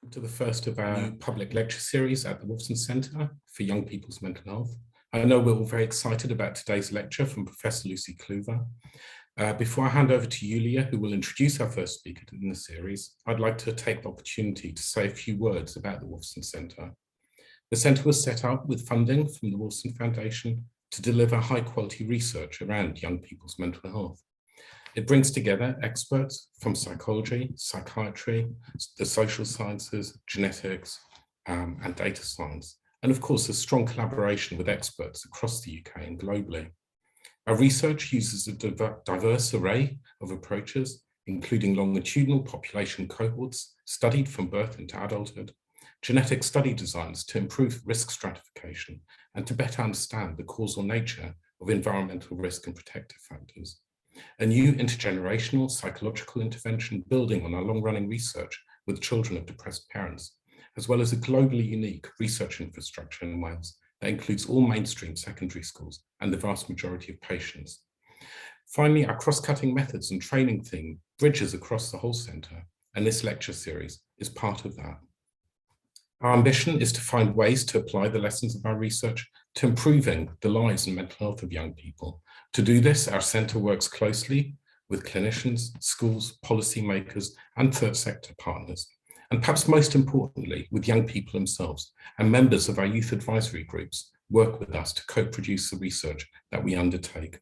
To the first of our new public lecture series at the Wolfson Centre for Young People's Mental Health. I know we're all very excited about today's lecture from Professor Lucie Cluver. Before I hand over to Julia, who will introduce our first speaker in the series, I'd like to take the opportunity to say a few words about the Wolfson Centre. The centre was set up with funding from the Wolfson Foundation to deliver high-quality research around young people's mental health. It brings together experts from psychology, psychiatry, the social sciences, genetics, and data science, and of course a strong collaboration with experts across the UK and globally. Our research uses a diverse array of approaches, including longitudinal population cohorts studied from birth into adulthood, genetic study designs to improve risk stratification and to better understand the causal nature of environmental risk and protective factors. A new intergenerational psychological intervention building on our long-running research with children of depressed parents, as well as a globally unique research infrastructure in Wales that includes all mainstream secondary schools and the vast majority of patients. Finally, our cross-cutting methods and training theme bridges across the whole centre, and this lecture series is part of that. Our ambition is to find ways to apply the lessons of our research to improving the lives and mental health of young people. To do this, our centre works closely with clinicians, schools, policymakers, and third sector partners, and perhaps most importantly, with young people themselves, and members of our youth advisory groups work with us to co-produce the research that we undertake.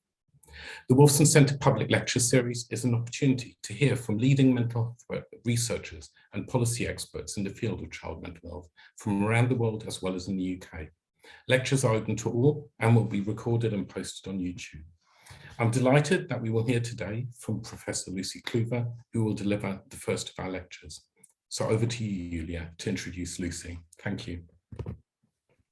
The Wolfson Centre Public Lecture Series is an opportunity to hear from leading mental health researchers and policy experts in the field of child mental health from around the world as well as in the UK. Lectures are open to all and will be recorded and posted on YouTube. I'm delighted that we will hear today from Professor Lucie Cluver, who will deliver the first of our lectures. So over to you, Julia, to introduce Lucie. Thank you.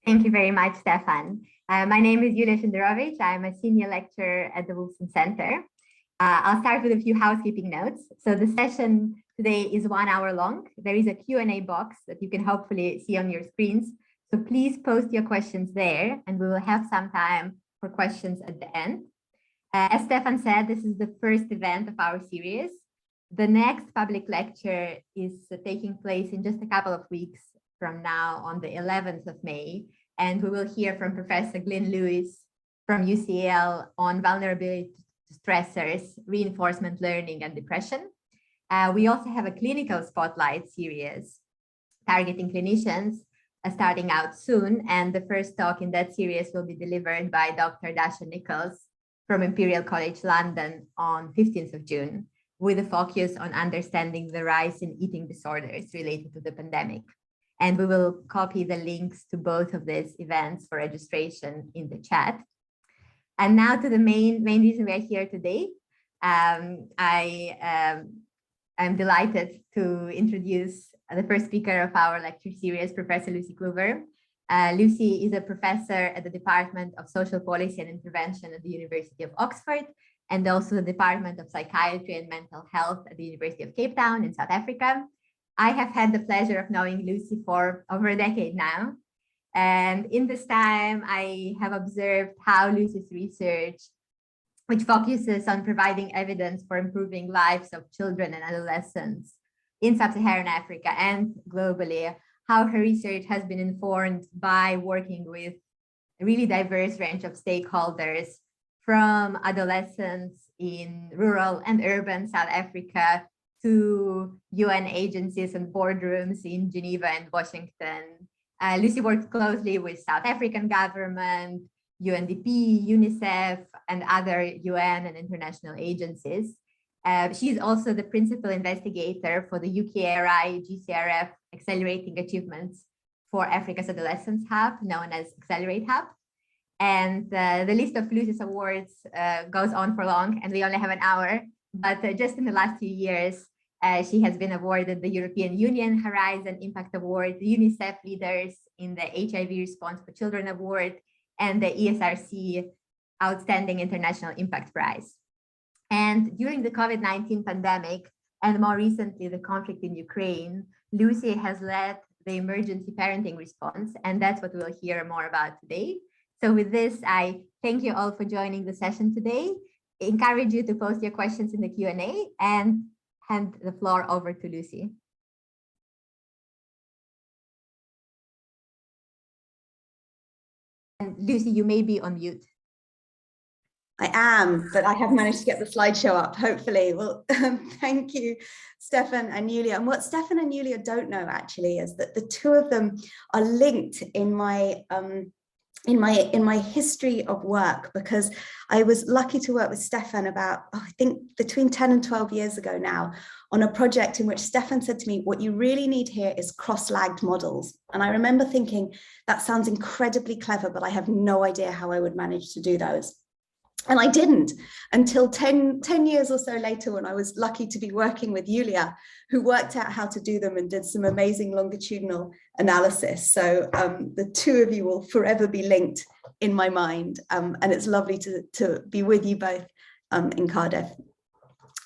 Thank you very much, Stefan. My name is Julia Szenderovic. I'm a senior lecturer at the Wolfson Centre. I'll start with a few housekeeping notes. So the session today is 1 hour long. There is a Q&A box that you can hopefully see on your screens. So please post your questions there, and we will have some time for questions at the end. As Stefan said, this is the first event of our series. The next public lecture is taking place in just a couple of weeks from now on the 11th of May. And we will hear from Professor Glyn Lewis from UCL on vulnerability to stressors, reinforcement learning, and depression. We also have a clinical spotlight series targeting clinicians starting out soon. And the first talk in that series will be delivered by Dr. Dasha Nichols from Imperial College London on 15th of June, with a focus on understanding the rise in eating disorders related to the pandemic. And we will copy the links to both of these events for registration in the chat. And now to the main reason we're here today. I am delighted to introduce the first speaker of our lecture series, Professor Lucie Cluver. Lucie is a professor at the Department of Social Policy and Intervention at the University of Oxford, and also the Department of Psychiatry and Mental Health at the University of Cape Town in South Africa. I have had the pleasure of knowing Lucie for over a decade now. And in this time, I have observed how Lucie's research, which focuses on providing evidence for improving lives of children and adolescents in sub-Saharan Africa and globally, how her research has been informed by working with a really diverse range of stakeholders, from adolescents in rural and urban South Africa to UN agencies and boardrooms in Geneva and Washington. Lucie worked closely with South African government, UNDP, UNICEF, and other UN and international agencies. She is also the principal investigator for the UKRI GCRF Accelerating Achievements for Africa's Adolescents Hub, known as Accelerate Hub. And the list of Lucie's awards goes on for long, and we only have an hour. But just in the last few years, she has been awarded the European Union Horizon Impact Award, the UNICEF Leaders in the HIV Response for Children Award, and the ESRC Outstanding International Impact Prize. And during the COVID-19 pandemic, and more recently the conflict in Ukraine, Lucie has led the emergency parenting response, and that's what we'll hear more about today. So with this, I thank you all for joining the session today. I encourage you to post your questions in the Q&A and hand the floor over to Lucie. And Lucy, you may be on mute. I am, but I have managed to get the slideshow up, hopefully. Well, thank you, Stefan and Julia. And what Stefan and Julia don't know actually is that the two of them are linked in my history of work, because I was lucky to work with Stefan about, I think between 10 and 12 years ago now, on a project in which Stefan said to me, what you really need here is cross-lagged models. And I remember thinking, that sounds incredibly clever, but I have no idea how I would manage to do those. And I didn't until 10 years or so later, when I was lucky to be working with Julia, who worked out how to do them and did some amazing longitudinal analysis. So the two of you will forever be linked in my mind. And it's lovely to be with you both in Cardiff.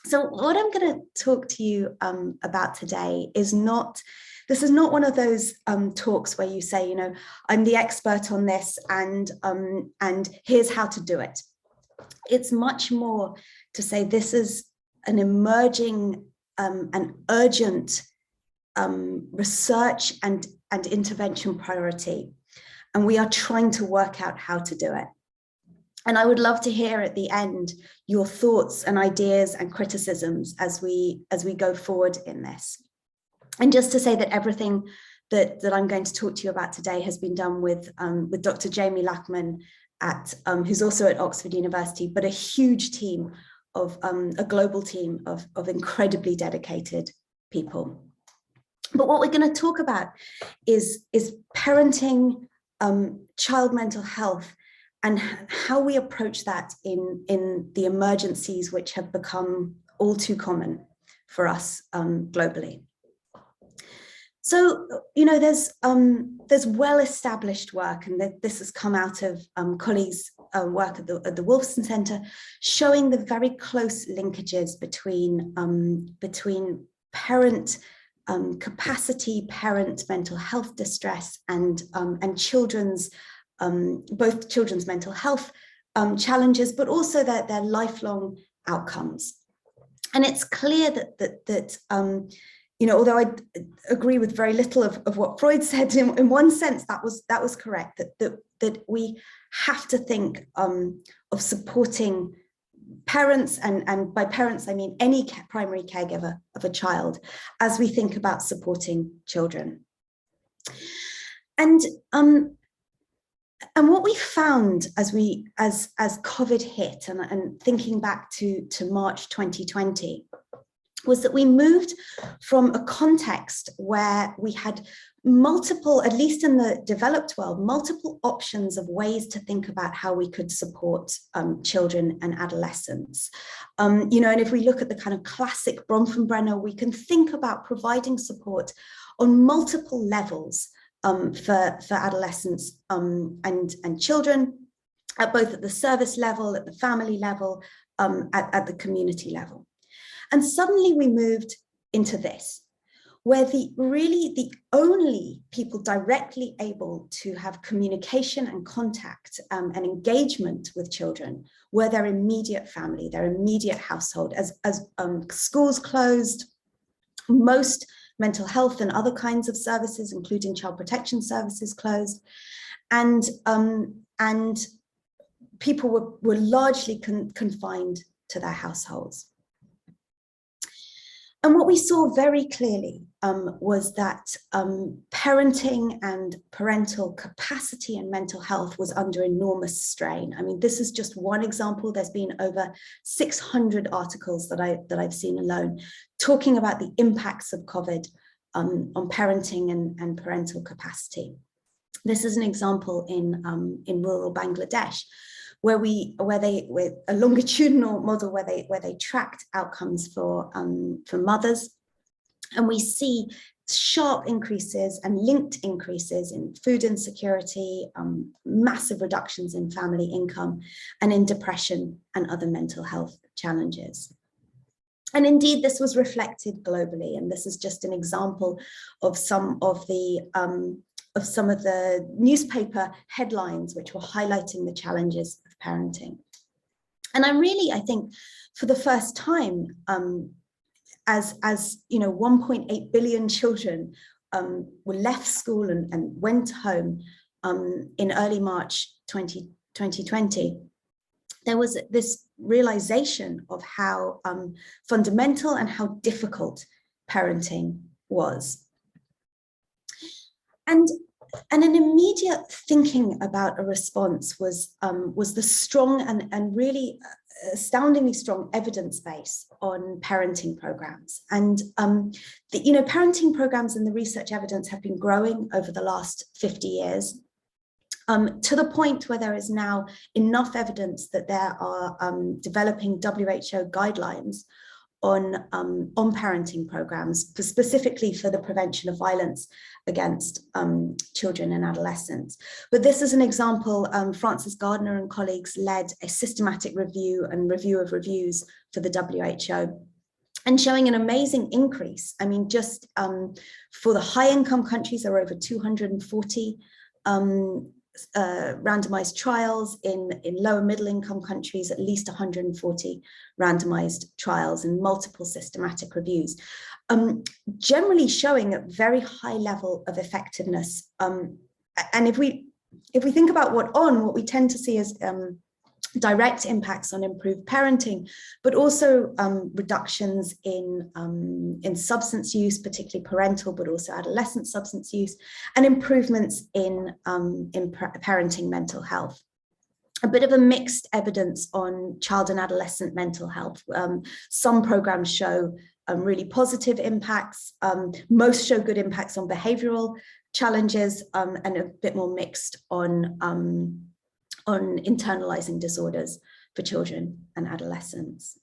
So what I'm going to talk to you about today is this is not one of those talks where you say, you know, I'm the expert on this and here's how to do it. It's much more to say this is an emerging and urgent research and intervention priority, and we are trying to work out how to do it. And I would love to hear at the end your thoughts and ideas and criticisms as we go forward in this. And just to say that everything that I'm going to talk to you about today has been done with Dr. Jamie Lackman, who's also at Oxford University, but a huge team of a global team of incredibly dedicated people. But what we're going to talk about is parenting, child mental health, and how we approach that in the emergencies which have become all too common for us globally. So, you know, there's well-established work, and this has come out of colleagues' work at the Wolfson Centre, showing the very close linkages between parent capacity, parent mental health distress, and children's both children's mental health challenges, but also their lifelong outcomes. And it's clear that you know, although I agree with very little of what Freud said, in one sense that was correct, that we have to think of supporting parents, and by parents I mean any primary caregiver of a child, as we think about supporting children. And what we found as COVID hit, and thinking back to March 2020, was that we moved from a context where we had multiple, at least in the developed world, multiple options of ways to think about how we could support children and adolescents. You know, and if we look at the kind of classic Bronfenbrenner, we can think about providing support on multiple levels for adolescents and children, both at the service level, at the family level, at the community level. And suddenly we moved into this, where the only people directly able to have communication and contact and engagement with children were their immediate family, their immediate household. As schools closed, most mental health and other kinds of services, including child protection services, closed, and people were largely confined to their households. And what we saw very clearly was that parenting and parental capacity and mental health was under enormous strain. I mean, this is just one example. There's been over 600 articles that I've seen alone talking about the impacts of COVID on parenting and parental capacity. This is an example in rural Bangladesh, where a longitudinal model where they tracked outcomes for mothers, and we see sharp increases and linked increases in food insecurity, massive reductions in family income, and in depression and other mental health challenges. And indeed, this was reflected globally, and this is just an example of some of the newspaper headlines which were highlighting the challenges of parenting. And I think for the first time, as you know, 1.8 billion children were left school and went home in early March 2020, there was this realization of how fundamental and how difficult parenting was. And an immediate thinking about a response was the strong and really astoundingly strong evidence base on parenting programs. And parenting programs and the research evidence have been growing over the last 50 years. To the point where there is now enough evidence that there are developing WHO guidelines on parenting programs, specifically for the prevention of violence against children and adolescents. But this is an example. Frances Gardner and colleagues led a systematic review and review of reviews for the WHO, and showing an amazing increase. I mean, just for the high-income countries, there are over 240 randomized trials. In lower middle income countries, at least 140 randomized trials and multiple systematic reviews, generally showing a very high level of effectiveness. And if we think about what we tend to see as direct impacts on improved parenting, but also reductions in substance use, particularly parental, but also adolescent substance use, and improvements in parenting mental health. A bit of a mixed evidence on child and adolescent mental health. Some programs show really positive impacts. Most show good impacts on behavioral challenges, and a bit more mixed on internalizing disorders for children and adolescents.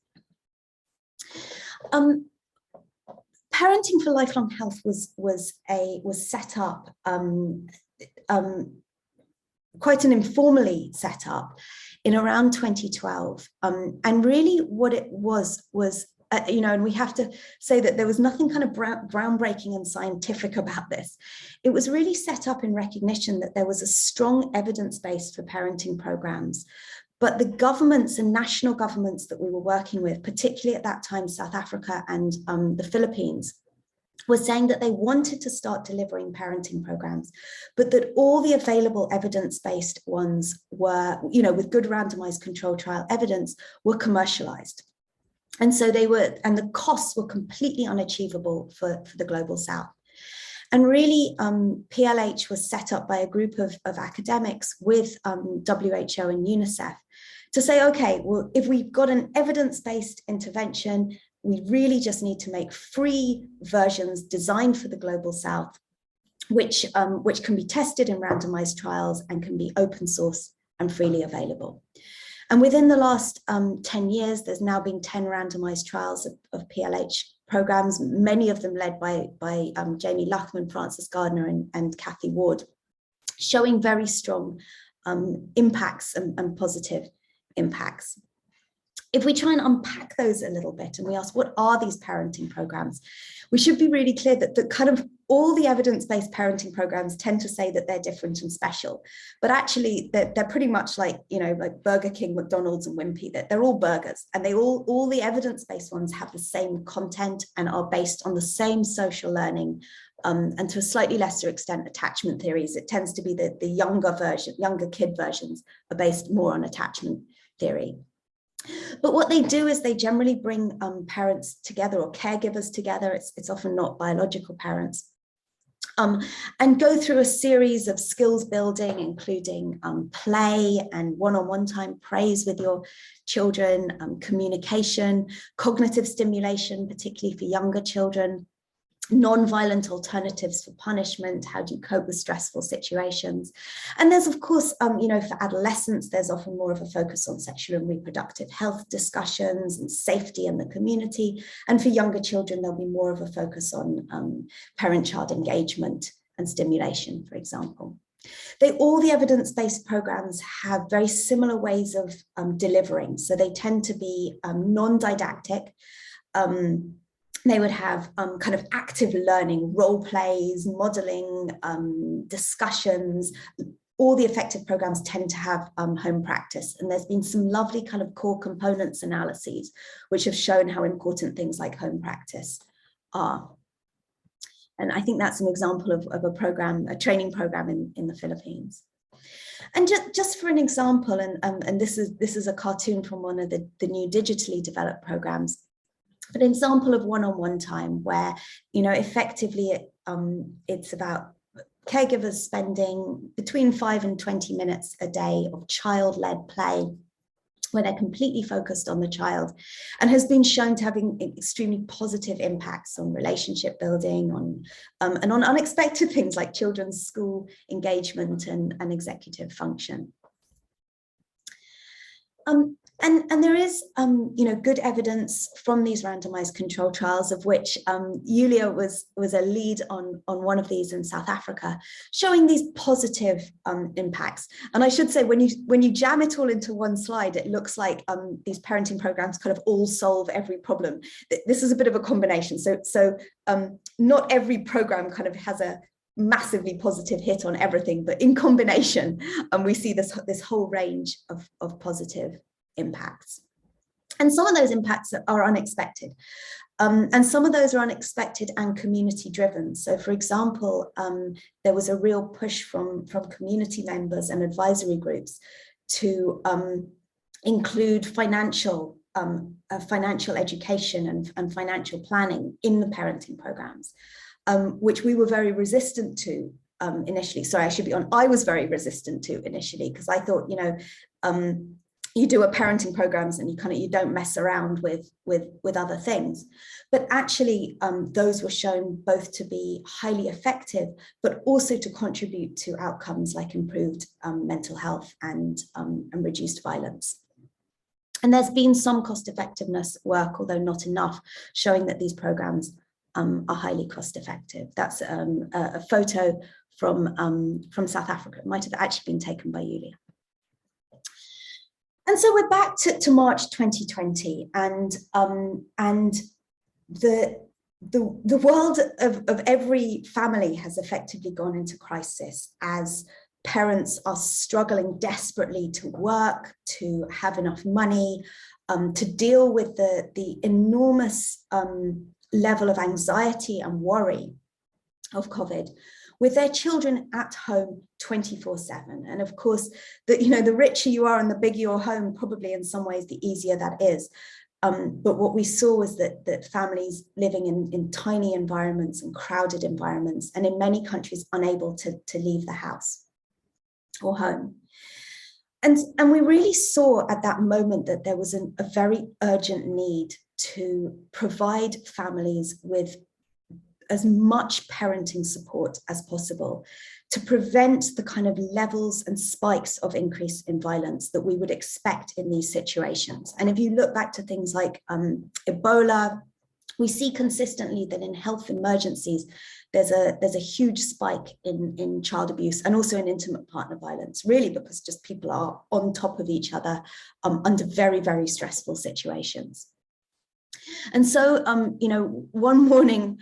Parenting for Lifelong Health was set up quite an informally set up in around 2012, and really what it was and we have to say that there was nothing kind of groundbreaking and scientific about this. It was really set up in recognition that there was a strong evidence base for parenting programs, but the governments and national governments that we were working with, particularly at that time, South Africa and the Philippines, were saying that they wanted to start delivering parenting programs, but that all the available evidence-based ones were, with good randomized controlled trial evidence, were commercialized. And so the costs were completely unachievable for the Global South. And really, PLH was set up by a group of academics with WHO and UNICEF to say, okay, well, if we've got an evidence-based intervention, we really just need to make free versions designed for the Global South, which can be tested in randomized trials and can be open source and freely available. And within the last 10 years, there's now been 10 randomized trials of PLH programs, many of them led by Jamie Luckman, Frances Gardner, and Kathy Ward, showing very strong impacts and positive impacts. If we try and unpack those a little bit and we ask, what are these parenting programs? We should be really clear that kind of all the evidence-based parenting programs tend to say that they're different and special, but actually they're pretty much like, like Burger King, McDonald's, and Wimpy. They're all burgers, and all the evidence-based ones have the same content and are based on the same social learning, and to a slightly lesser extent, attachment theories. It tends to be the younger kid versions are based more on attachment theory. But what they do is they generally bring parents together, or caregivers together. It's often not biological parents, and go through a series of skills building, including play and one-on-one time, praise with your children, communication, cognitive stimulation, particularly for younger children, non-violent alternatives for punishment, how do you cope with stressful situations. And there's, of course, for adolescents, there's often more of a focus on sexual and reproductive health discussions and safety in the community. And for younger children, there'll be more of a focus on parent-child engagement and stimulation, for example. All the evidence-based programs have very similar ways of delivering. So they tend to be non-didactic. They would have kind of active learning, role plays, modeling, discussions. All the effective programs tend to have home practice. And there's been some lovely kind of core components analyses, which have shown how important things like home practice are. And I think that's an example of a training program in the Philippines. And just for an example, and this is a cartoon from one of the new digitally developed programs, an example of one-on-one time where, you know, effectively it's about caregivers spending between 5 and 20 minutes a day of child-led play, where they're completely focused on the child, and has been shown to having extremely positive impacts on relationship building, and on unexpected things like children's school engagement and executive function. And there is, you know, good evidence from these randomized control trials, of which Julia was a lead on one of these in South Africa, showing these positive impacts. And I should say, when you jam it all into one slide, it looks like these parenting programs kind of all solve every problem. This is a bit of a combination. So not every program kind of has a massively positive hit on everything, but in combination, we see this whole range of positive impacts. And some of those impacts are unexpected. And some of those are unexpected and community driven. So for example, there was a real push from community members and advisory groups to include financial education and financial planning in the parenting programs, which we were very resistant to initially. Sorry, I should be on. I was very resistant to initially, because I thought, you know, you do a parenting programs and you don't mess around with other things. But actually, those were shown both to be highly effective, but also to contribute to outcomes like improved mental health and reduced violence. And there's been some cost effectiveness work, although not enough, showing that these programs are highly cost effective. That's a photo from South Africa. It might have actually been taken by Julia. And so we're back to March 2020, and the world of every family has effectively gone into crisis as parents are struggling desperately to work, to have enough money, to deal with the enormous level of anxiety and worry of COVID, with their children at home 24/7. And of course, the richer you are and the bigger your home, probably in some ways the easier that is. But what we saw was that families living in tiny environments and crowded environments, and in many countries unable to leave the house or home. And we really saw at that moment that there was a very urgent need to provide families with as much parenting support as possible to prevent the kind of levels and spikes of increase in violence that we would expect in these situations. And if you look back to things like Ebola, we see consistently that in health emergencies, there's a huge spike in child abuse and also in intimate partner violence, really because just people are on top of each other under very, very stressful situations. And so, one morning,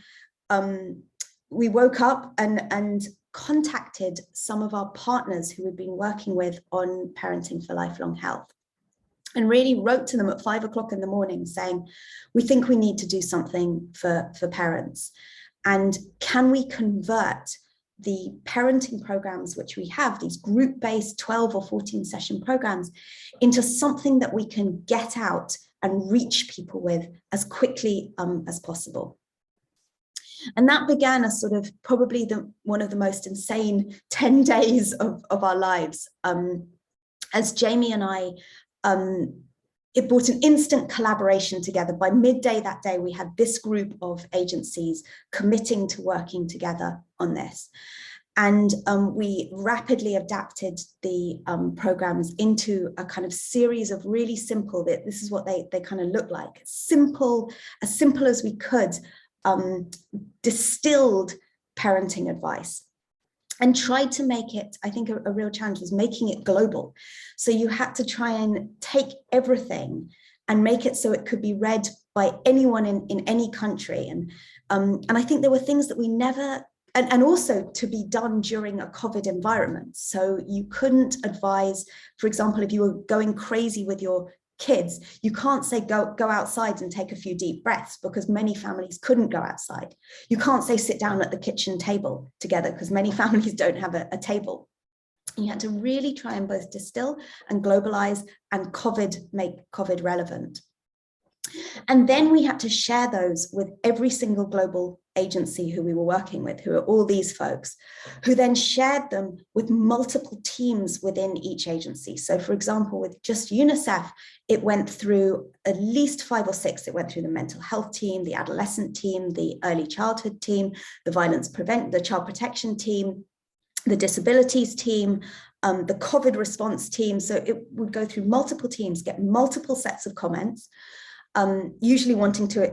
we woke up and contacted some of our partners who we'd been working with on Parenting for Lifelong Health, and really wrote to them at 5 o'clock in the morning saying, we think we need to do something for parents. And can we convert the parenting programs, which we have, these group-based 12 or 14 session programs, into something that we can get out and reach people with as quickly as possible. And that began a sort of probably one of the most insane 10 days of our lives. As Jamie and I, it brought an instant collaboration together. By midday that day, we had this group of agencies committing to working together on this. And we rapidly adapted the programs into a kind of series of really simple, this is what they kind of look like, as simple as we could, distilled parenting advice, and tried to make it, I think a real challenge was making it global. So you had to try and take everything and make it so it could be read by anyone in any country. And I think there were things that we never, and also to be done during a COVID environment. So you couldn't advise, for example, if you were going crazy with your kids, you can't say go outside and take a few deep breaths, because many families couldn't go outside. You can't say sit down at the kitchen table together, because many families don't have a table. You had to really try and both distill and globalize and make COVID relevant. And then we had to share those with every single global agency who we were working with, who are all these folks, who then shared them with multiple teams within each agency. So for example, with just UNICEF, it went through at least 5 or 6. It went through the mental health team, the adolescent team, the early childhood team, the child protection team, the disabilities team, the COVID response team. So it would go through multiple teams, get multiple sets of comments, usually wanting to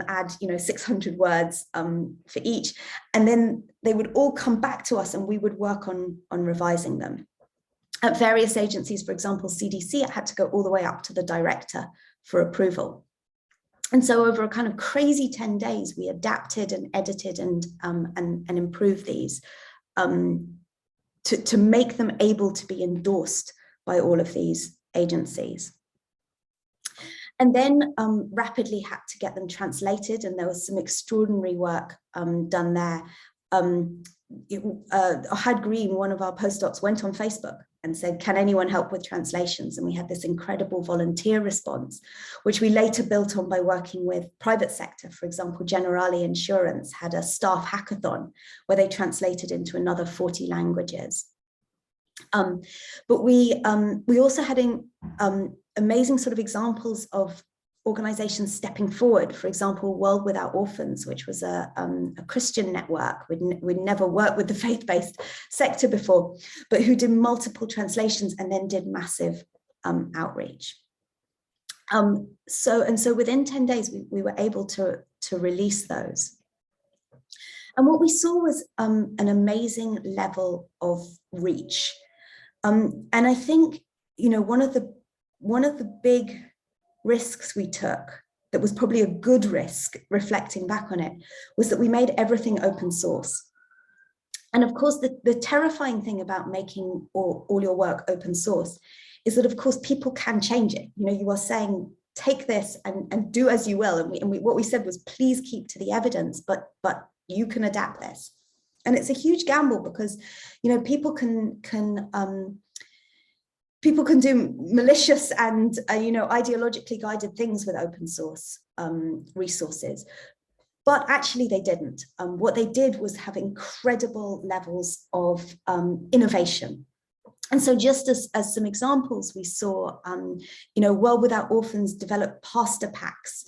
add 600 words for each. And then they would all come back to us and we would work on revising them. At various agencies, for example, CDC, it had to go all the way up to the director for approval. And so over a kind of crazy 10 days, we adapted and edited and improved these to make them able to be endorsed by all of these agencies. And then rapidly had to get them translated, and there was some extraordinary work done there. Ohad Green, one of our postdocs, went on Facebook and said, can anyone help with translations? And we had this incredible volunteer response, which we later built on by working with private sector. For example, Generali Insurance had a staff hackathon where they translated into another 40 languages. But we also had amazing sort of examples of organizations stepping forward. For example, World Without Orphans, which was a Christian network. We'd never worked with the faith-based sector before, but who did multiple translations and then did massive outreach. So within 10 days, we were able to release those. And what we saw was an amazing level of reach. And I think, one of the big risks we took, that was probably a good risk, reflecting back on it, was that we made everything open source. And of course, the terrifying thing about making all your work open source is that, of course, people can change it. You are saying, take this and do as you will. And what we said was, please keep to the evidence, but you can adapt this. And it's a huge gamble because, people can do malicious and, ideologically guided things with open source resources. But actually they didn't. What they did was have incredible levels of innovation. And so just as some examples, we saw, World Without Orphans developed pastor packs,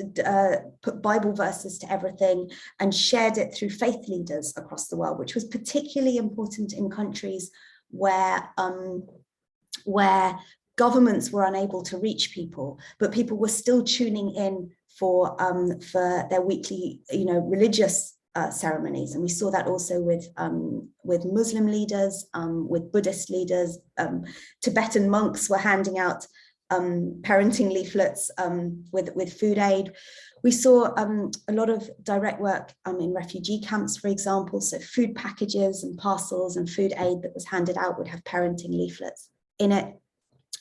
put Bible verses to everything and shared it through faith leaders across the world, which was particularly important in countries where governments were unable to reach people, but people were still tuning in for their weekly, religious ceremonies. And we saw that also with Muslim leaders, with Buddhist leaders. Tibetan monks were handing out parenting leaflets with food aid. We saw a lot of direct work in refugee camps, for example. So food packages and parcels and food aid that was handed out would have parenting leaflets in it.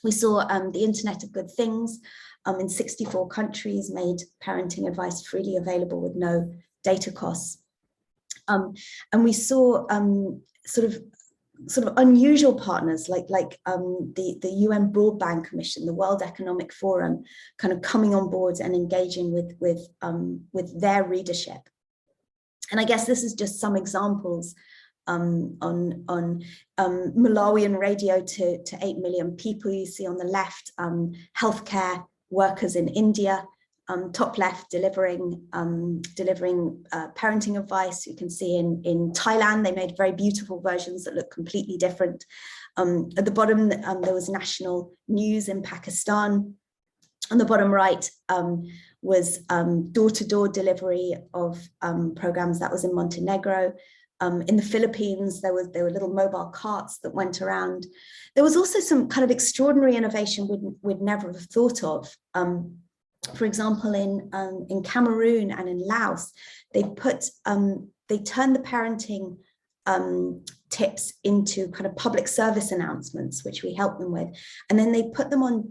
We saw the Internet of Good Things in 64 countries made parenting advice freely available with no data costs. And we saw sort of unusual partners like the UN Broadband Commission, the World Economic Forum, kind of coming on board and engaging with their readership. And I guess this is just some examples on Malawian radio to 8 million people. You see on the left, healthcare workers in India, top left delivering parenting advice. You can see in Thailand, they made very beautiful versions that look completely different. At the bottom, there was national news in Pakistan. On the bottom right was door-to-door delivery of programs. That was in Montenegro. In the Philippines, there were little mobile carts that went around. There was also some kind of extraordinary innovation we'd never have thought of. For example, in Cameroon and in Laos, they turned the parenting tips into kind of public service announcements, which we helped them with. And then they put them on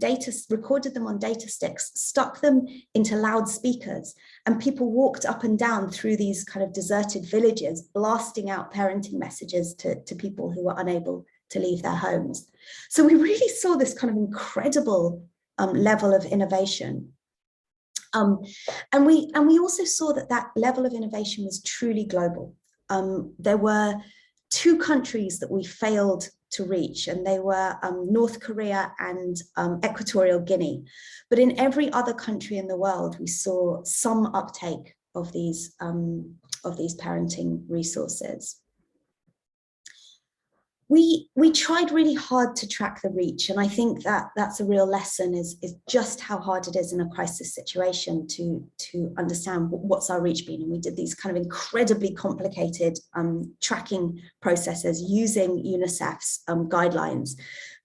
recorded them on data sticks, stuck them into loudspeakers, and people walked up and down through these kind of deserted villages, blasting out parenting messages to people who were unable to leave their homes. So we really saw this kind of incredible level of innovation. And we also saw that that level of innovation was truly global. There were 2 countries that we failed to reach, and they were North Korea and Equatorial Guinea. But in every other country in the world, we saw some uptake of these parenting resources. We tried really hard to track the reach, and I think that that's a real lesson, is just how hard it is in a crisis situation to understand what's our reach been. And we did these kind of incredibly complicated tracking processes using UNICEF's guidelines,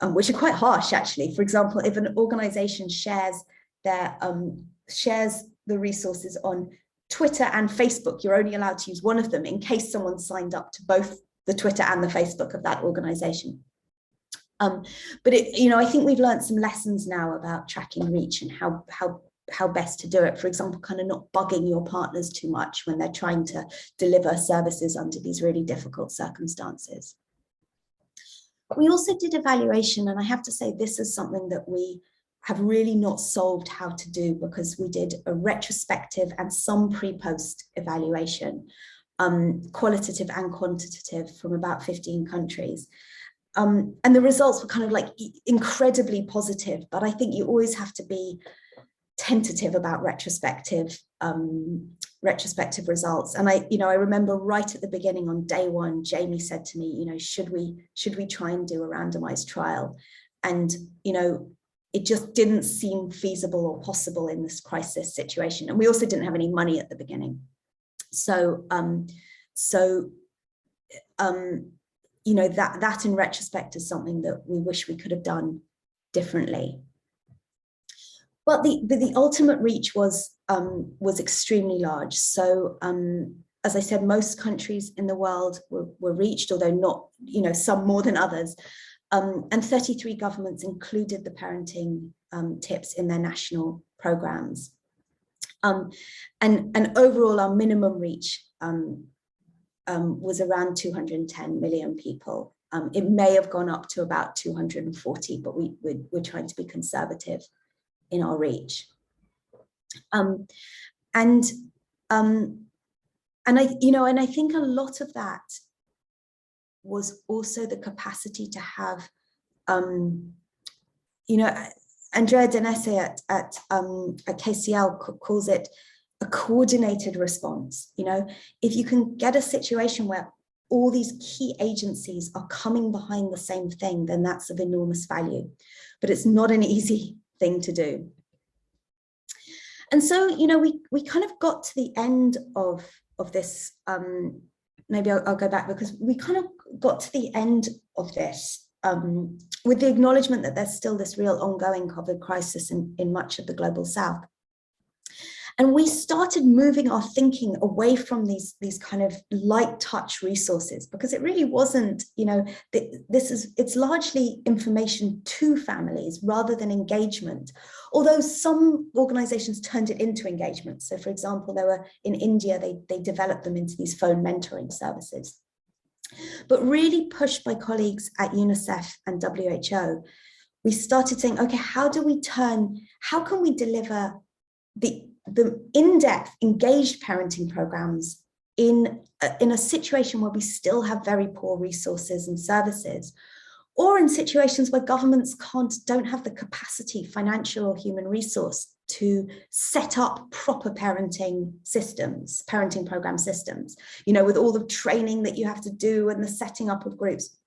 which are quite harsh actually. For example, if an organization shares the resources on Twitter and Facebook, you're only allowed to use one of them in case someone signed up to both the Twitter and the Facebook of that organization. But I think we've learned some lessons now about tracking reach and how best to do it. For example, kind of not bugging your partners too much when they're trying to deliver services under these really difficult circumstances. We also did evaluation, and I have to say this is something that we have really not solved how to do, because we did a retrospective and some pre-post evaluation, qualitative and quantitative, from about 15 countries. And the results were kind of like incredibly positive, but I think you always have to be tentative about retrospective results. And I remember right at the beginning, on day 1, Jamie said to me, should we try and do a randomized trial? And it just didn't seem feasible or possible in this crisis situation. And we also didn't have any money at the beginning. So that in retrospect is something that we wish we could have done differently. But the ultimate reach was extremely large. So as I said, most countries in the world were reached, although not, some more than others. And 33 governments included the parenting tips in their national programs. And overall, our minimum reach was around 210 million people. It may have gone up to about 240, but we're trying to be conservative in our reach. And I think a lot of that was also the capacity to have, Andrea Danese at KCL calls it a coordinated response. If you can get a situation where all these key agencies are coming behind the same thing, then that's of enormous value. But it's not an easy thing to do. And so, we kind of got to the end of this. Maybe I'll go back, because we kind of got to the end of this with the acknowledgement that there's still this real ongoing COVID crisis in much of the global South. And we started moving our thinking away from these kind of light touch resources, because it really wasn't, it's largely information to families rather than engagement. Although some organizations turned it into engagement. So for example, in India, they developed them into these phone mentoring services. But really pushed by colleagues at UNICEF and WHO, we started saying, okay, how can we deliver the in-depth engaged parenting programs in a situation where we still have very poor resources and services, or in situations where governments don't have the capacity, financial or human resource, to set up proper parenting program systems, with all the training that you have to do and the setting up of groups.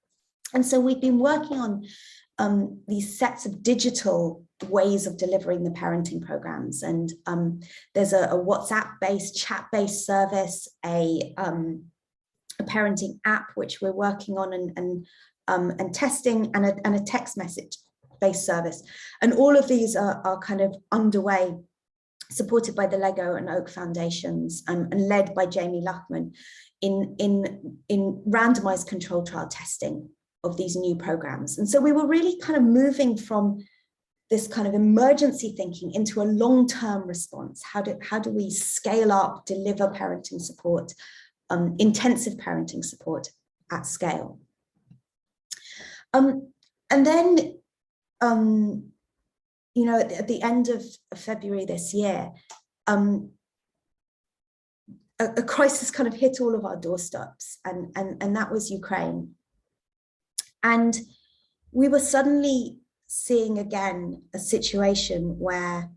And so we've been working on these sets of digital ways of delivering the parenting programs. And there's a WhatsApp-based, chat-based service, a parenting app, which we're working on and testing, and a text message-based service. And all of these are kind of underway, supported by the Lego and Oak Foundations, and led by Jamie Luckman in randomized control trial testing of these new programs. And so we were really kind of moving from this kind of emergency thinking into a long-term response. How do we scale up, deliver parenting support, intensive parenting support at scale? And then, you know, at the end of February this year, a crisis kind of hit all of our doorsteps, and that was Ukraine. And we were suddenly seeing again a situation where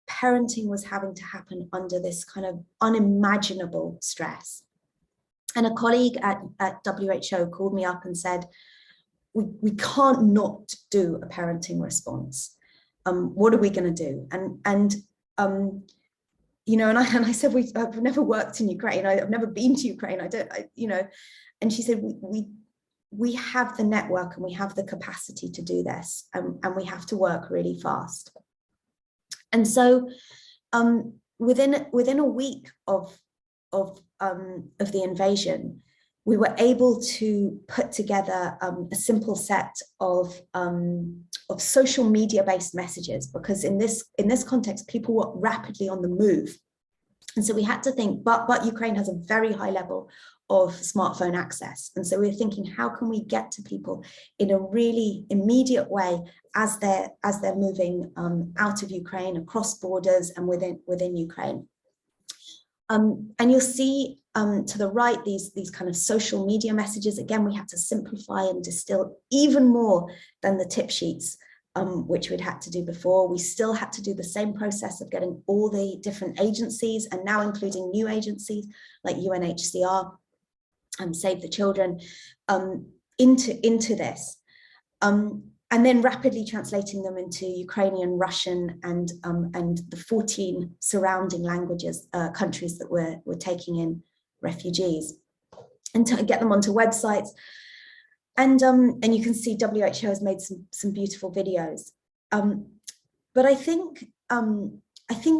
parenting was having to happen under this kind of unimaginable stress. And a colleague at WHO called me up and said, we can't not do a parenting response. What are we going to do? And you know, and I said, I've never worked in Ukraine. I've never been to Ukraine. You know, and she said, we have the network and we have the capacity to do this, and we have to work really fast. And so within a week of the invasion, we were able to put together a simple set of social media-based messages, because in this context, people were rapidly on the move. And so we had to think, but Ukraine has a very high level of smartphone access. And so we were thinking, how can we get to people in a really immediate way as they're moving out of Ukraine, across borders and within Ukraine. And you'll see to the right, these kind of social media messages. Again, we had to simplify and distill even more than the tip sheets, which we'd had to do before. We still had to do the same process of getting all the different agencies, and now including new agencies like UNHCR, Save the Children, into this. And then rapidly translating them into Ukrainian, Russian, and the 14 surrounding languages, countries that we're taking in refugees, and to get them onto websites. And you can see WHO has made some beautiful videos. But I think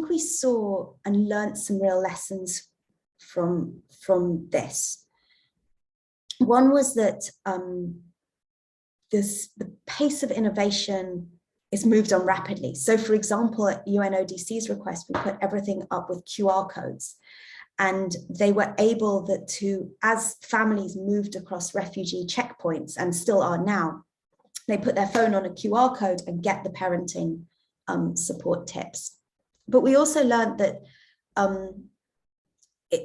we saw and learned some real lessons from this. One was that the pace of innovation is moved on rapidly. So for example, at UNODC's request, we put everything up with QR codes, and they were able as families moved across refugee checkpoints, and still are now, they put their phone on a QR code and get the parenting support tips. But we also learned that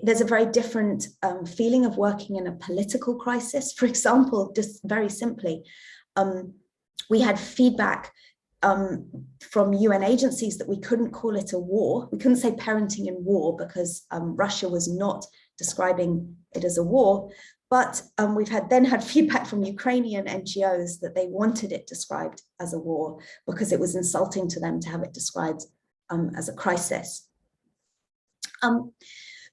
there's a very different feeling of working in a political crisis. For example, just very simply, we had feedback from UN agencies that we couldn't call it a war. We couldn't say parenting in war because Russia was not describing it as a war. But we've then had feedback from Ukrainian NGOs that they wanted it described as a war because it was insulting to them to have it described as a crisis.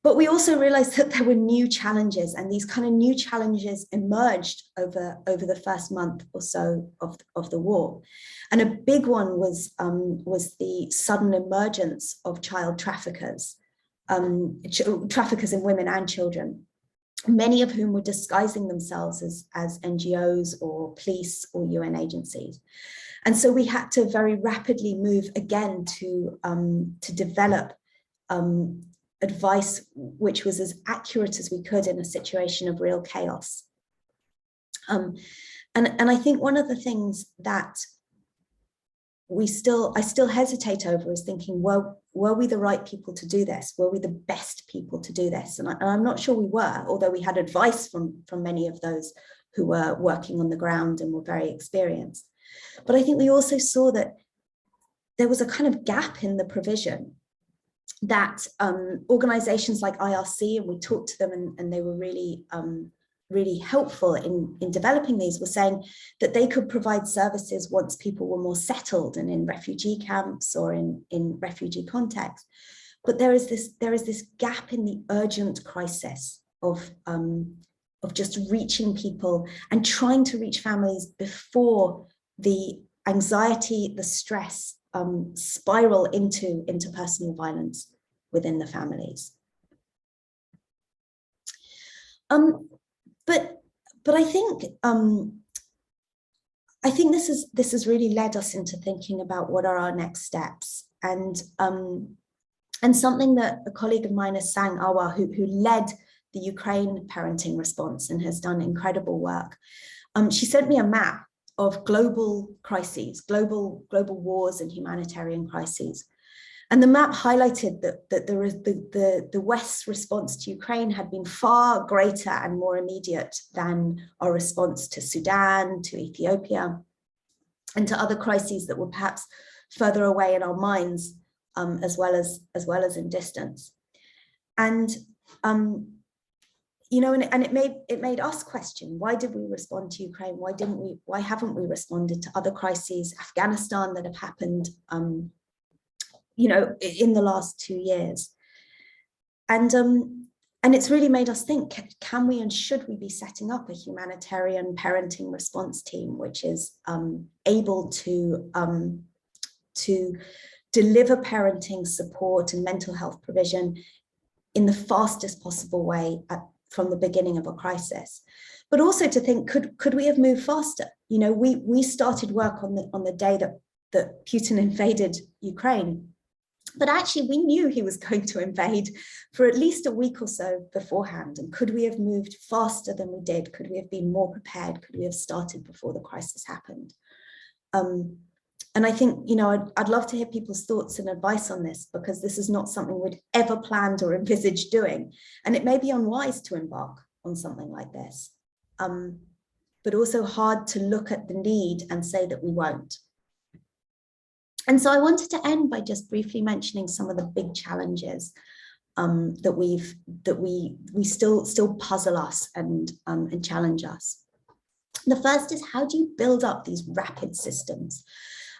But we also realized that there were new challenges, and these kind of new challenges emerged over the first month or so of the war. And a big one was the sudden emergence of child traffickers, traffickers in women and children, many of whom were disguising themselves as NGOs or police or UN agencies. And so we had to very rapidly move again to develop advice which was as accurate as we could in a situation of real chaos. And I think one of the things that I still hesitate over is thinking, well, were we the right people to do this? Were we the best people to do this? And I'm not sure we were, although we had advice from many of those who were working on the ground and were very experienced. But I think we also saw that there was a kind of gap in the provision, that organizations like IRC, and we talked to them and they were really, really helpful in developing these, were saying that they could provide services once people were more settled and in refugee camps or in refugee context. But there is this gap in the urgent crisis of just reaching people and trying to reach families before the anxiety, the stress spiral into personal violence within the families. But I think this has really led us into thinking about what are our next steps, and something that a colleague of mine, Sang Awa, who led the Ukraine parenting response and has done incredible work. She sent me a map of global crises, global wars and humanitarian crises. And the map highlighted that the West's response to Ukraine had been far greater and more immediate than our response to Sudan, to Ethiopia, and to other crises that were perhaps further away in our minds, as well as in distance. And you know, and it made us question, why did we respond to Ukraine? Why haven't we responded to other crises, Afghanistan, that have happened, you know, in the last 2 years? And it's really made us think, can we and should we be setting up a humanitarian parenting response team, which is able to deliver parenting support and mental health provision in the fastest possible way from the beginning of a crisis, but also to think, could we have moved faster? You know, we started work on the day that Putin invaded Ukraine, but actually we knew he was going to invade for at least a week or so beforehand. And could we have moved faster than we did? Could we have been more prepared? Could we have started before the crisis happened? And I think, you know, I'd love to hear people's thoughts and advice on this, because this is not something we'd ever planned or envisaged doing. And it may be unwise to embark on something like this, but also hard to look at the need and say that we won't. And so I wanted to end by just briefly mentioning some of the big challenges that we still puzzle us and challenge us. The first is, how do you build up these rapid systems?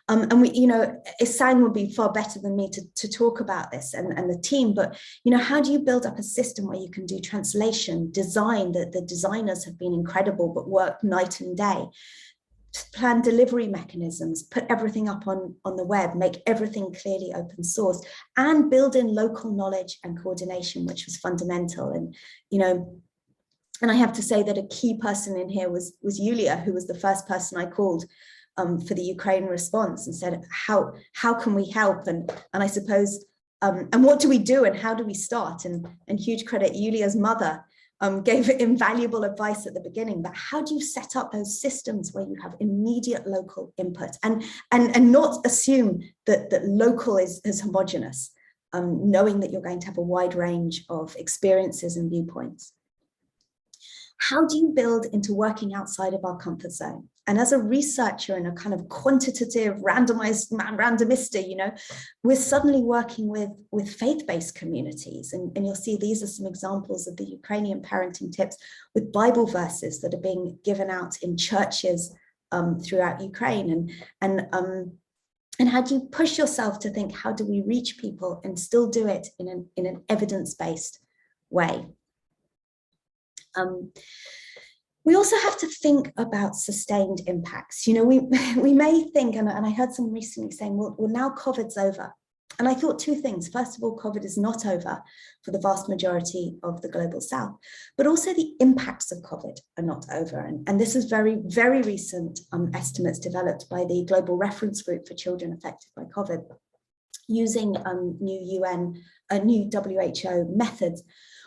And we, you know, Ihsan would be far better than me to talk about this and the team, but, you know, how do you build up a system where you can do translation, design, that the designers have been incredible, but work night and day, plan delivery mechanisms, put everything up on the web, make everything clearly open source, and build in local knowledge and coordination, which was fundamental. And, you know, and I have to say that a key person in here was Yulia, who was the first person I called for the Ukraine response and said, how can we help? And I suppose, and what do we do and how do we start? And huge credit, Yulia's mother gave invaluable advice at the beginning, but how do you set up those systems where you have immediate local input and not assume that local is homogenous, knowing that you're going to have a wide range of experiences and viewpoints? How do you build into working outside of our comfort zone? And as a researcher and a kind of quantitative, randomista, you know, we're suddenly working with faith-based communities. And you'll see these are some examples of the Ukrainian parenting tips with Bible verses that are being given out in churches throughout Ukraine. And how do you push yourself to think, how do we reach people and still do it in an evidence-based way? We also have to think about sustained impacts. You know, we may think, and I heard someone recently saying, well, now COVID's over. And I thought two things. First of all, COVID is not over for the vast majority of the global south, but also the impacts of COVID are not over. And this is very, very recent estimates developed by the Global Reference Group for Children Affected by COVID, using new WHO methods,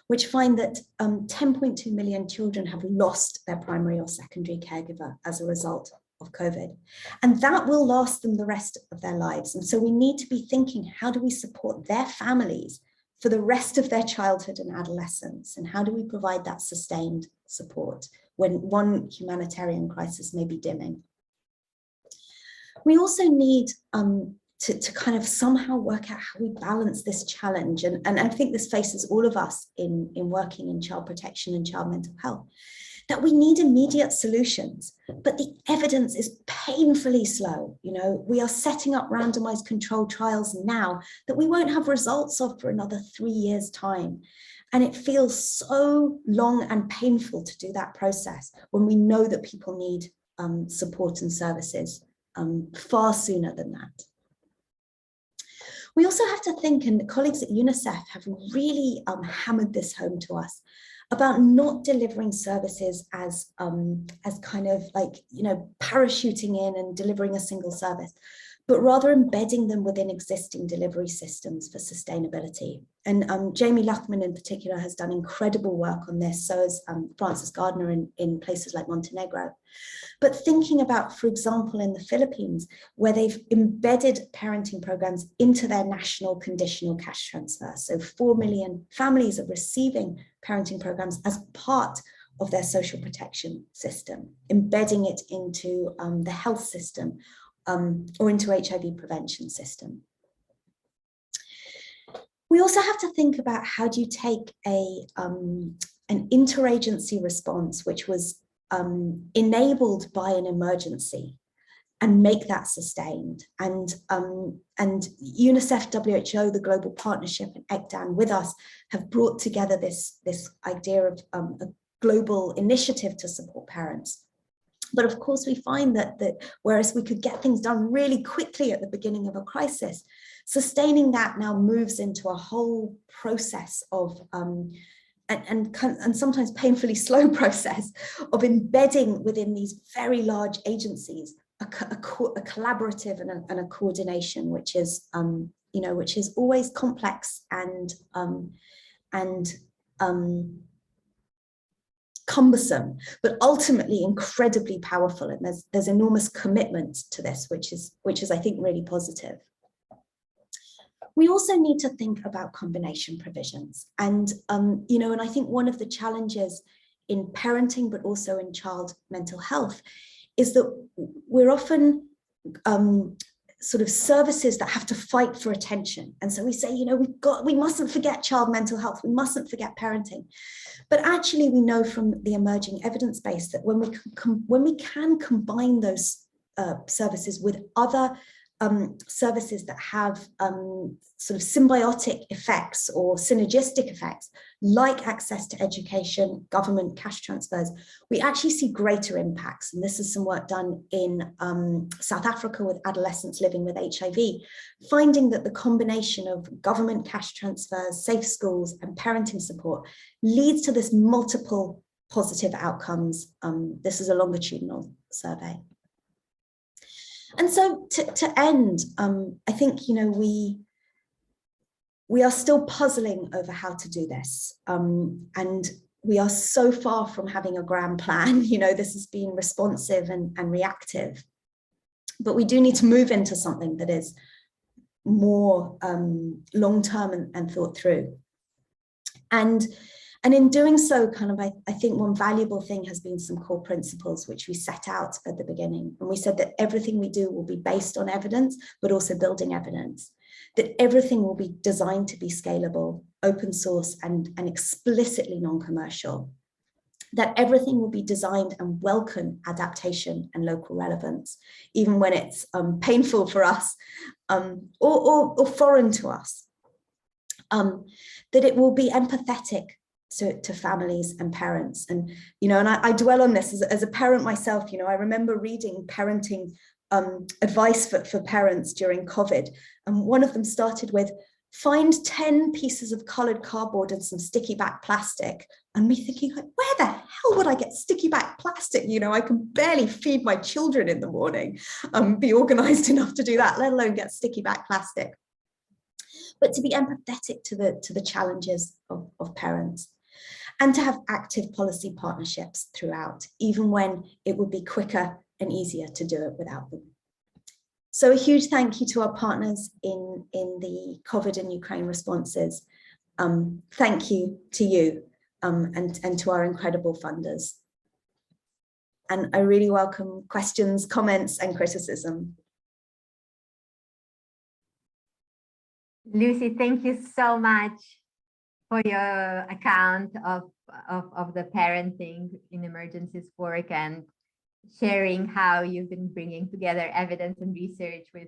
which find that 10.2 million children have lost their primary or secondary caregiver as a result of COVID. And that will last them the rest of their lives. And so we need to be thinking, how do we support their families for the rest of their childhood and adolescence? And how do we provide that sustained support when one humanitarian crisis may be dimming? We also need to kind of somehow work out how we balance this challenge. And I think this faces all of us in working in child protection and child mental health, that we need immediate solutions, but the evidence is painfully slow. You know, we are setting up randomized controlled trials now that we won't have results of for another 3 years' time. And it feels so long and painful to do that process when we know that people need support and services far sooner than that. We also have to think, and the colleagues at UNICEF have really hammered this home to us, about not delivering services as kind of like, you know, parachuting in and delivering a single service, but rather embedding them within existing delivery systems for sustainability. And Jamie Luckman in particular has done incredible work on this, so has Francis Gardner in places like Montenegro. But thinking about, for example, in the Philippines, where they've embedded parenting programs into their national conditional cash transfer. So 4 million families are receiving parenting programs as part of their social protection system, embedding it into the health system or into HIV prevention system. We also have to think about how do you take an interagency response, which was enabled by an emergency, and make that sustained. And UNICEF, WHO, the Global Partnership, and ECDAN with us have brought together this idea of a global initiative to support parents. But of course, we find that whereas we could get things done really quickly at the beginning of a crisis, sustaining that now moves into a whole process of and sometimes painfully slow process of embedding within these very large agencies a collaborative and a coordination, which is which is always complex and cumbersome, but ultimately incredibly powerful. And there's enormous commitment to this, which is I think really positive. We also need to think about combination provisions. And, and I think one of the challenges in parenting, but also in child mental health, is that we're often sort of services that have to fight for attention. And so we say, we mustn't forget child mental health, we mustn't forget parenting. But actually we know from the emerging evidence base that when we can combine those services with other services that have sort of symbiotic effects or synergistic effects, like access to education, government cash transfers, we actually see greater impacts. And this is some work done in South Africa with adolescents living with HIV, finding that the combination of government cash transfers, safe schools, and parenting support leads to this multiple positive outcomes. This is a longitudinal survey. And so to end, I think, we are still puzzling over how to do this. And we are so far from having a grand plan. This has been responsive and reactive. But we do need to move into something that is more long-term and thought through. And in doing so, I think one valuable thing has been some core principles which we set out at the beginning. And we said that everything we do will be based on evidence, but also building evidence. That everything will be designed to be scalable, open source, and explicitly non-commercial. That everything will be designed and welcome adaptation and local relevance, even when it's painful for us or foreign to us. That it will be empathetic to families and parents. And, and I dwell on this as a parent myself. I remember reading parenting advice for parents during COVID. And one of them started with, find 10 pieces of colored cardboard and some sticky back plastic. And me thinking, like, where the hell would I get sticky back plastic? I can barely feed my children in the morning, be organized enough to do that, let alone get sticky back plastic. But to be empathetic to the challenges of parents. And to have active policy partnerships throughout, even when it would be quicker and easier to do it without them. So a huge thank you to our partners in the COVID and Ukraine responses. Thank you to you and to our incredible funders. And I really welcome questions, comments, and criticism. Lucie, thank you so much for your account of the parenting in emergencies work and sharing how you've been bringing together evidence and research with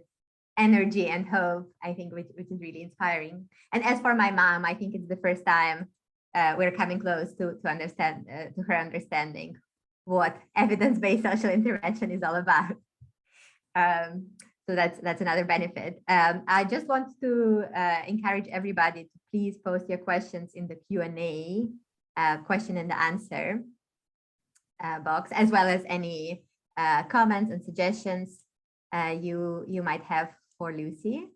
energy and hope, I think, which is really inspiring. And as for my mom, I think it's the first time we're coming close to her understanding what evidence-based social intervention is all about. So that's another benefit. I just want to encourage everybody to please post your questions in the Q&A question and answer box, as well as any comments and suggestions. you might have for Lucie.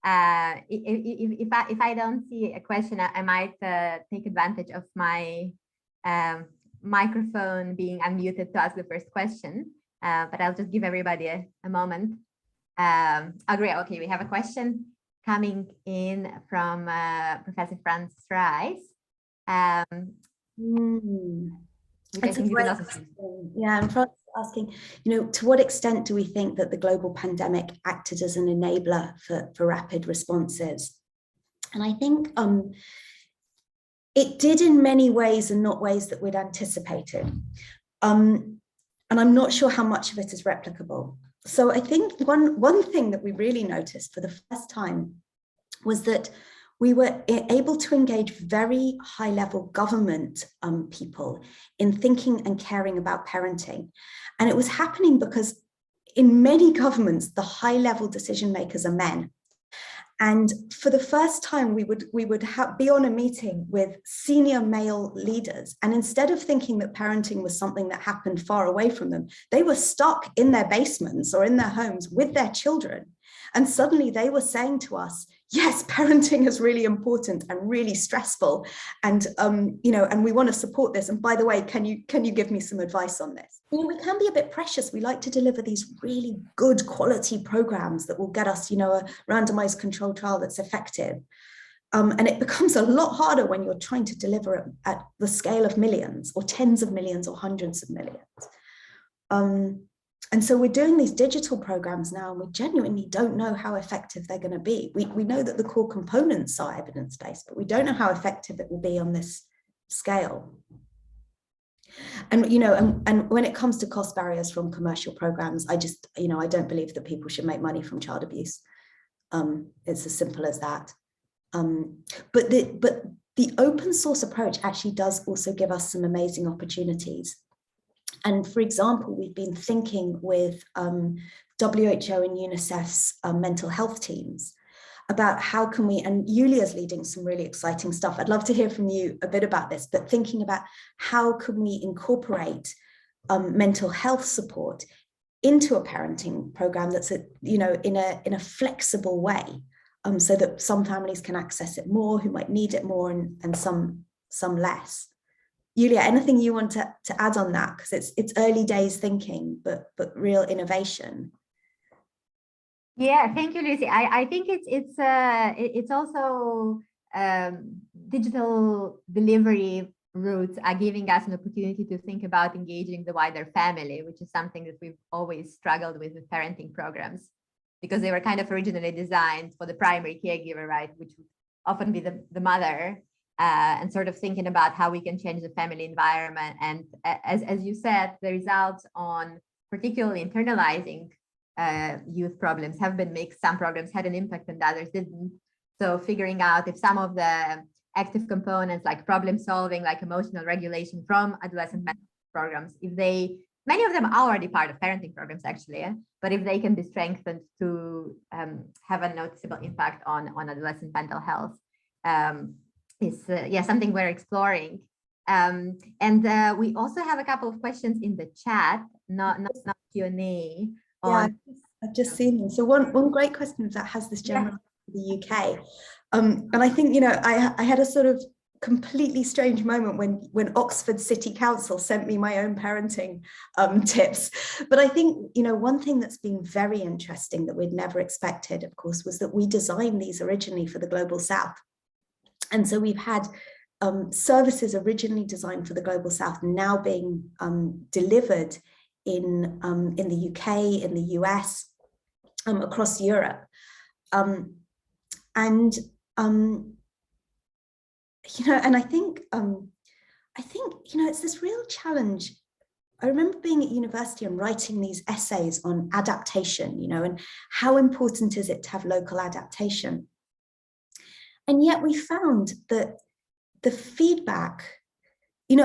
If I don't see a question, I might take advantage of my microphone being unmuted to ask the first question, but I'll just give everybody a moment. Oh, great. Okay, we have a question coming in from Professor Franz Rice. Yeah, and Franz asking, to what extent do we think that the global pandemic acted as an enabler for rapid responses? And I think it did in many ways and not ways that we'd anticipated. And I'm not sure how much of it is replicable. So I think one thing that we really noticed for the first time was that we were able to engage very high-level government people in thinking and caring about parenting. And it was happening because in many governments, the high-level decision makers are men. And for the first time, we would be on a meeting with senior male leaders. And instead of thinking that parenting was something that happened far away from them, they were stuck in their basements or in their homes with their children. And suddenly they were saying to us, yes, parenting is really important and really stressful. And, and we want to support this. And by the way, can you give me some advice on this? We can be a bit precious. We like to deliver these really good quality programs that will get us, a randomized controlled trial that's effective. And it becomes a lot harder when you're trying to deliver it at the scale of millions or tens of millions or hundreds of millions. And so we're doing these digital programs now, and we genuinely don't know how effective they're going to be. We know that the core components are evidence-based, but we don't know how effective it will be on this scale. And, and when it comes to cost barriers from commercial programs, I just, I don't believe that people should make money from child abuse. It's as simple as that. But the open source approach actually does also give us some amazing opportunities. And for example, we've been thinking with WHO and UNICEF's mental health teams about how can we, and Julia's leading some really exciting stuff. I'd love to hear from you a bit about this, but thinking about how can we incorporate mental health support into a parenting program that's in a flexible way, so that some families can access it more, who might need it more, and some less. Julia, anything you want to add on that? Because it's early days thinking, but real innovation. Yeah, thank you, Lucie. I think it's also digital delivery routes are giving us an opportunity to think about engaging the wider family, which is something that we've always struggled with parenting programs, because they were kind of originally designed for the primary caregiver, right, which would often be the mother. And sort of thinking about how we can change the family environment. And as you said, the results on particularly internalizing youth problems have been mixed. Some programs had an impact and others didn't. So figuring out if some of the active components like problem solving, like emotional regulation from adolescent mental health programs, many of them are already part of parenting programs actually, but if they can be strengthened to have a noticeable impact on adolescent mental health, is something we're exploring. And we also have a couple of questions in the chat, not Q&A. Yeah, I've just seen them. So one great question that has this general for the UK. And I think, I had a sort of completely strange moment when Oxford City Council sent me my own parenting tips. But I think, one thing that's been very interesting that we'd never expected, of course, was that we designed these originally for the Global South. And so we've had services originally designed for the Global South now being delivered in the UK, in the US, across Europe. And I think, it's this real challenge. I remember being at university and writing these essays on adaptation, and how important is it to have local adaptation? And yet we found that the feedback, and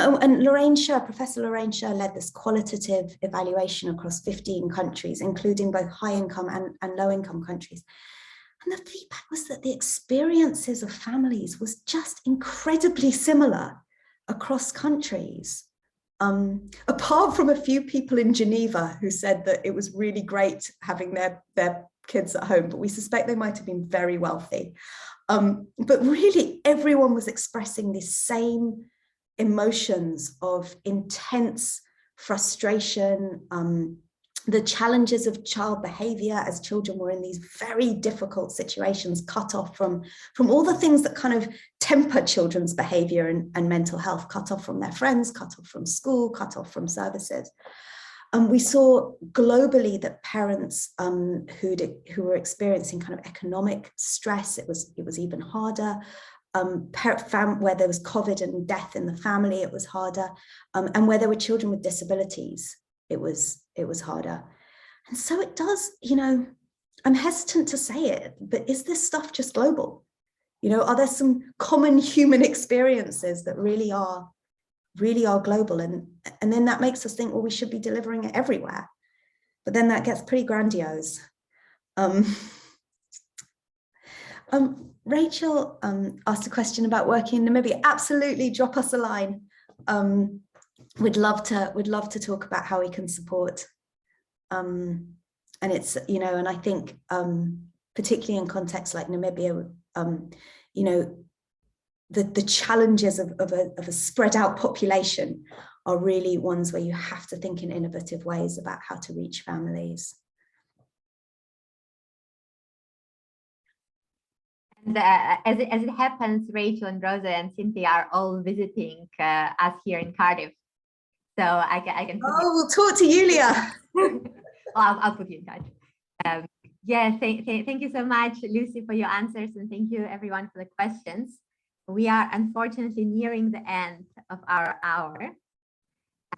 Professor Lorraine Sher led this qualitative evaluation across 15 countries, including both high income and low income countries. And the feedback was that the experiences of families was just incredibly similar across countries. apart from a few people in Geneva who said that it was really great having their kids at home, but we suspect they might have been very wealthy. But really everyone was expressing these same emotions of intense frustration, the challenges of child behavior as children were in these very difficult situations, cut off from all the things that kind of temper children's behavior and mental health, cut off from their friends, cut off from school, cut off from services. And we saw globally that parents who were experiencing kind of economic stress, it was even harder. Where there was COVID and death in the family, it was harder. And where there were children with disabilities, it was harder. And so it does, you know, I'm hesitant to say it, but is this stuff just global? You know, are there some common human experiences that really are global? And then that makes us think, well, we should be delivering it everywhere. But then that gets pretty grandiose. Rachel asked a question about working in Namibia. Absolutely, drop us a line. We'd love to talk about how we can support. And it's, you know, and I think particularly in contexts like Namibia, you know, the challenges of a spread out population are really ones where you have to think in innovative ways about how to reach families. And as it happens, Rachel and Rosa and Cynthia are all visiting us here in Cardiff. So I can. Oh, we'll talk to Julia. I'll put you in touch. Yeah, thank you so much, Lucy, for your answers, and thank you everyone for the questions. We are unfortunately nearing the end of our hour,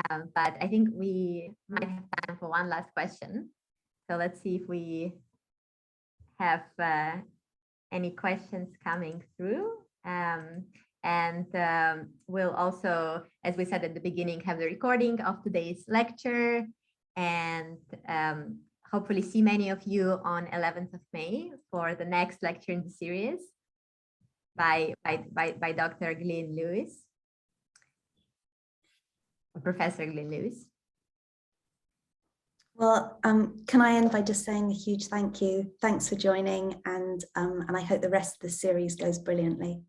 but I think we might have time for one last question. So let's see if we have any questions coming through. We'll also, as we said at the beginning, have the recording of today's lecture, and hopefully see many of you on 11th of May for the next lecture in the series by Dr. Glyn Lewis, Professor Glyn Lewis. Well, can I end by just saying a huge thank you. Thanks for joining, and I hope the rest of the series goes brilliantly.